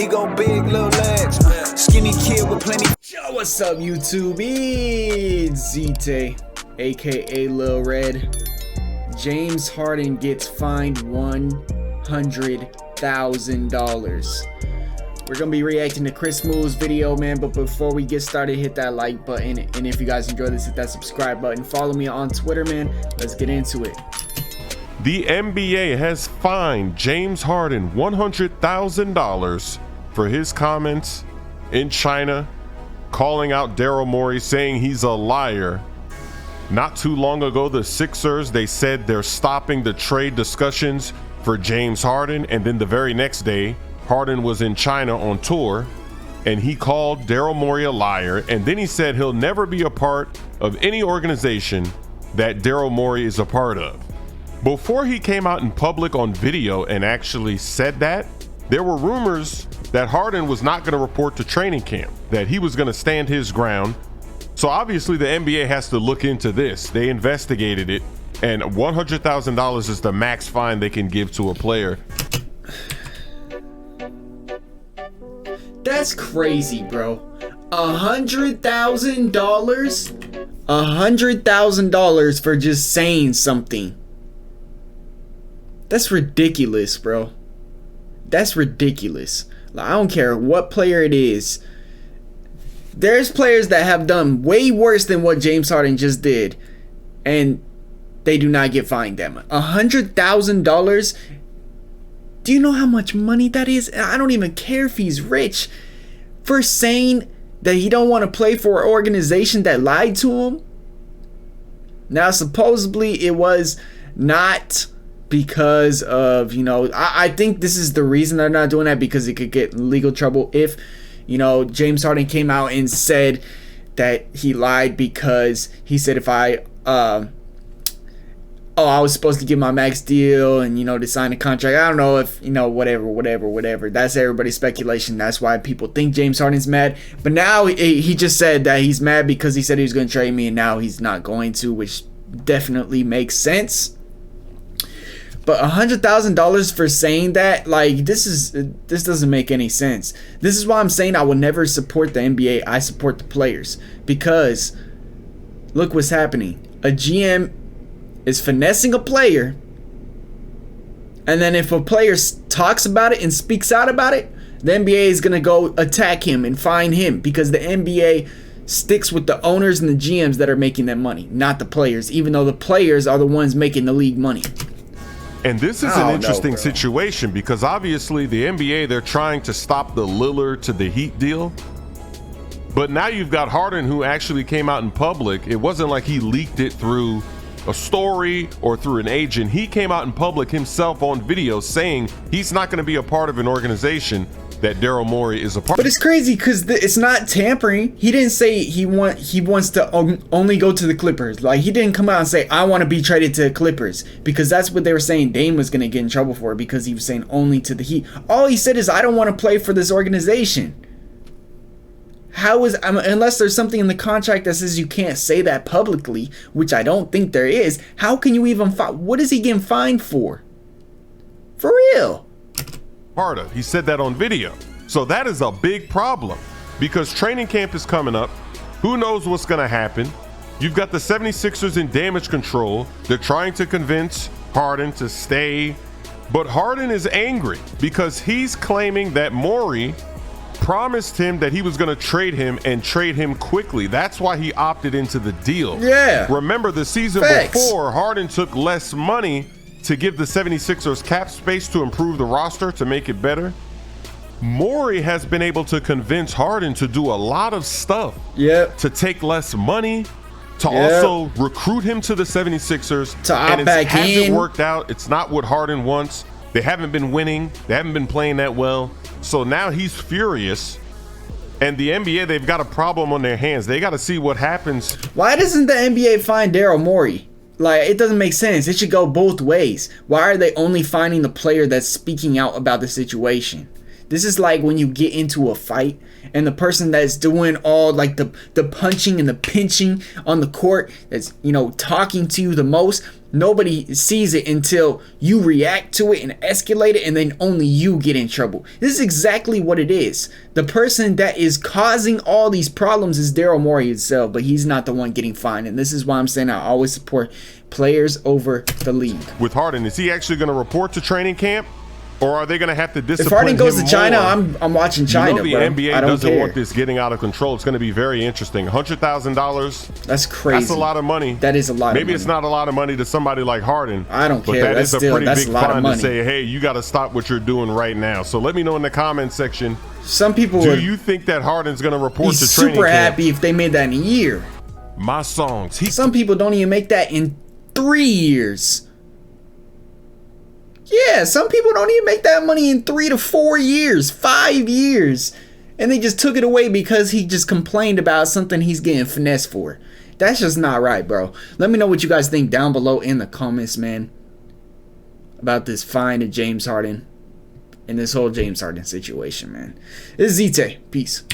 He go big, little legs. Skinny kid with plenty. Yo, what's up, YouTube? It's ZTAY, aka Lil Red. James Harden gets fined $100,000. We're gonna be reacting to Chris Smooth's video, man. But before we get started, hit that like button, and if you guys enjoy this, hit that subscribe button. Follow me on Twitter, man. Let's get into it. The NBA has fined James Harden $100,000 for his comments in China, calling out Daryl Morey, saying he's a liar. Not too long ago, the Sixers, they said they're stopping the trade discussions for James Harden, and then the very next day, Harden was in China on tour, and he called Daryl Morey a liar, and then he said he'll never be a part of any organization that Daryl Morey is a part of. Before he came out in public on video and actually said that, there were rumors that Harden was not going to report to training camp, that he was going to stand his ground. So obviously the NBA has to look into this. They investigated it, and $100,000 is the max fine they can give to a player. That's crazy, bro. $100,000? $100,000 for just saying something. That's ridiculous, bro. That's ridiculous. Like, I don't care what player it is. There's players that have done way worse than what James Harden just did, and they do not get fined that much. $100,000? Do you know how much money that is? I don't even care if he's rich, for saying that he don't want to play for an organization that lied to him. Now, supposedly it was not because of, I think this is the reason they're not doing that, because it could get legal trouble if, James Harden came out and said that he lied because he said, if I was supposed to give my max deal and, to sign a contract. I don't know if, whatever. That's everybody's speculation. That's why people think James Harden's mad. But now he just said that he's mad because he said he was going to trade me, and now he's not going to, which definitely makes sense. But $100,000 for saying that, like, this doesn't make any sense. This is why I'm saying I will never support the NBA. I support the players, because look what's happening. A GM is finessing a player, and then if a player talks about it and speaks out about it, the NBA is gonna go attack him and fine him, because the NBA sticks with the owners and the GMs that are making that money, not the players, even though the players are the ones making the league money. And this is an interesting situation, because obviously the NBA, they're trying to stop the Lillard to the Heat deal. But now you've got Harden, who actually came out in public. It wasn't like he leaked it through a story or through an agent. He came out in public himself on video saying he's not going to be a part of an organization that Daryl Morey is a part of. But it's crazy because it's not tampering. He didn't say he wants to only go to the Clippers. Like, he didn't come out and say, I want to be traded to the Clippers, because that's what they were saying Dame was going to get in trouble for, because he was saying only to the Heat. All he said is, I don't want to play for this organization. How is, unless there's something in the contract that says you can't say that publicly, which I don't think there is, how can you even what is he getting fined for? For real? Part of. He said that on video. So that is a big problem, because training camp is coming up. Who knows what's going to happen? You've got the 76ers in damage control. They're trying to convince Harden to stay, but Harden is angry because he's claiming that Morey promised him that he was going to trade him, and trade him quickly. That's why he opted into the deal. Yeah. Remember, the season before, Harden took less money to give the 76ers cap space to improve the roster, to make it better. Morey has been able to convince Harden to do a lot of stuff. Yep. To take less money, to also recruit him to the 76ers. To opt back in. Hasn't worked out. It's not what Harden wants. They haven't been winning. They haven't been playing that well. So now he's furious. And the NBA, they've got a problem on their hands. They got to see what happens. Why doesn't the NBA fine Daryl Morey? Like, it doesn't make sense. It should go both ways. Why are they only finding the player that's speaking out about the situation? This is like when you get into a fight and the person that's doing all like the punching and the pinching on the court, that's, you know, talking to you the most, nobody sees it until you react to it and escalate it, and then only you get in trouble. This is exactly what it is. The person that is causing all these problems is Daryl Morey himself, but he's not the one getting fined. And this is why I'm saying I always support players over the league. With Harden, is he actually going to report to training camp? Or are they going to have to discipline If Harden goes him to China, more? I'm watching China, the bro. NBA I don't doesn't care. want this getting out of control. It's going to be very interesting. $100,000. That's crazy. That's a lot of money. That is a lot of money. Maybe it's not a lot of money to somebody like Harden. I don't care. But that That's is a pretty that's big a lot of fine money. to say, hey, you got to stop what you're doing right now. So let me know in the comment section. Some people Do would you think that Harden's going to report be to training super camp? happy if they made that in a year. My songs. Some people don't even make that in 3 years. Yeah, some people don't even make that money in 3 to 4 years, 5 years. And they just took it away because he just complained about something he's getting finessed for. That's just not right, bro. Let me know what you guys think down below in the comments, man, about this fine to James Harden and this whole James Harden situation, man. This is ZTAY. Peace.